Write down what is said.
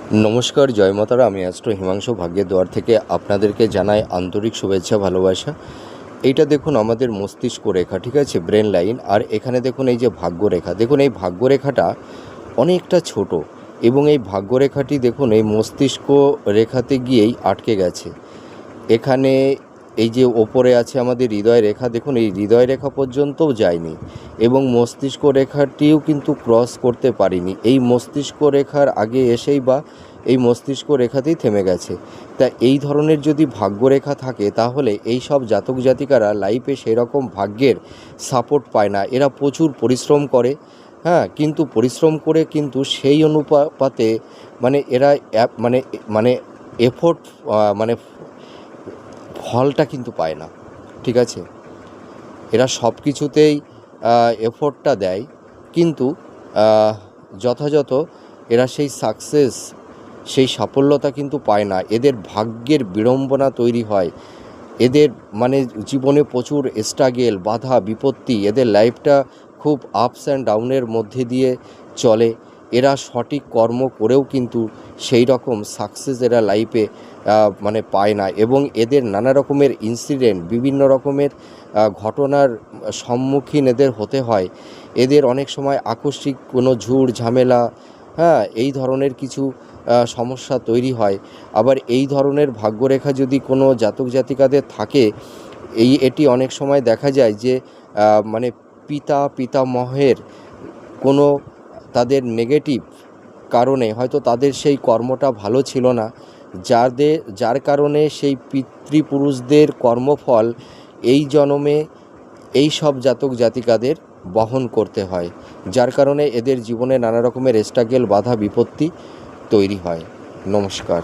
नमस्कार जय मातारा। आमी एस्ट्रो हिमांशु भाग्येर द्वार थेके आपनादेरके जानाई आंतरिक शुभेच्छा भालोबासा। এইটা দেখুন আমাদের মস্তিষ্ক রেখা, ঠিক আছে, ব্রেন লাইন। আর এখানে দেখুন এই যে ভাগ্যরেখা, দেখুন এই ভাগ্যরেখাটা অনেকটা ছোট এবং এই ভাগ্যরেখাটি দেখুন এই মস্তিষ্ক রেখাতে গিয়েই আটকে গেছে। এখানে এই যে ওপরে আছে আমাদের হৃদয় রেখা, দেখুন এই হৃদয় রেখা পর্যন্তও যায়নি এবং মস্তিষ্ক রেখাটিও কিন্তু ক্রস করতে পারিনি। এই মস্তিষ্ক রেখার আগে এসেই বা এই মস্তিষ্ক রেখাতেই থেমে গেছে। তা এই ধরনের যদি ভাগ্যরেখা থাকে তাহলে এই সব জাতক জাতিকারা লাইফে সেরকম ভাগ্যের সাপোর্ট পায় না। এরা প্রচুর পরিশ্রম করে, হ্যাঁ, কিন্তু পরিশ্রম করে কিন্তু সেই অনুপাতে মানে এরা মানে মানে এফোর্ট মানে ফলটা কিন্তু পায় না, ঠিক আছে। এরা সব কিছুতেই এফোর্টটা দেয় কিন্তু যথাযথ এরা সেই সাকসেস, সেই সাফল্যতা কিন্তু পায় না। এদের ভাগ্যের বিড়ম্বনা তৈরি হয়, এদের মানে জীবনে প্রচুর স্ট্রাগেল, বাধা বিপত্তি, এদের লাইফটা খুব আপস অ্যান্ড ডাউনের মধ্যে দিয়ে চলে। এরা সঠিক কর্ম করেও কিন্তু সেই রকম সাকসেস এরা লাইফে মানে পায় না এবং এদের নানা রকমের ইনসিডেন্ট, বিভিন্ন রকমের ঘটনার সম্মুখীন এদের হতে হয়। এদের অনেক সময় আকস্মিক কোনো ঝুট ঝামেলা, হ্যাঁ, এই ধরনের কিছু সমস্যা তৈরি হয়। আবার এই ধরনের ভাগ্যরেখা যদি কোনো জাতক জাতিকাদের থাকে, এটি অনেক সময় দেখা যায় যে মানে পিতামহের কোনো তাদের নেগেটিভ কারণে হয়তো তাদের সেই কর্মটা ভালো ছিল না, যার কারণে সেই পিতৃপুরুষদের কর্মফল এই জন্মে এই সব জাতক জাতিকাদের বহন করতে হয়, যার কারণে এদের জীবনে নানা রকমের স্ট্রাগল, বাধা বিপত্তি তৈরি হয়। নমস্কার।